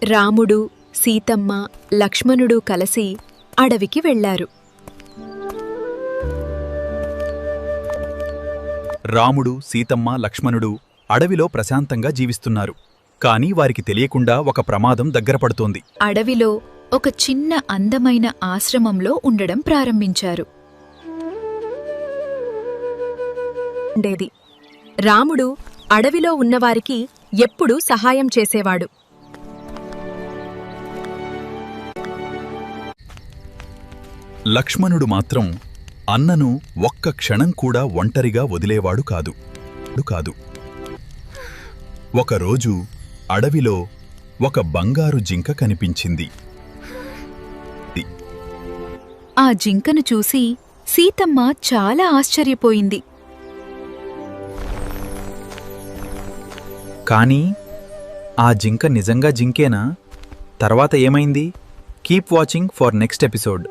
రాముడు, సీతమ్మ, లక్ష్మణుడు కలిసి అడవికి వెళ్లారు. రాముడు, సీతమ్మ, లక్ష్మణుడు అడవిలో ప్రశాంతంగా జీవిస్తున్నారు. కానీ వారికి తెలియకుండా ఒక ప్రమాదం దగ్గరపడుతోంది. అడవిలో ఒక చిన్న అందమైన ఆశ్రమంలో ఉండడం ప్రారంభించారు. రాముడు అడవిలో ఉన్నవారికి ఎప్పుడూ సహాయం చేసేవాడు. లక్ష్మణుడు మాత్రం అన్నను ఒక్క క్షణం కూడా ఒంటరిగా వదిలేవాడు కాదు. ఒకరోజు అడవిలో ఒక బంగారు జింక కనిపించింది. ఆ జింకను చూసి సీతమ్మ చాలా ఆశ్చర్యపోయింది. కానీ ఆ జింక నిజంగా జింకేనా? తర్వాత ఏమైంది? Keep watching for next episode.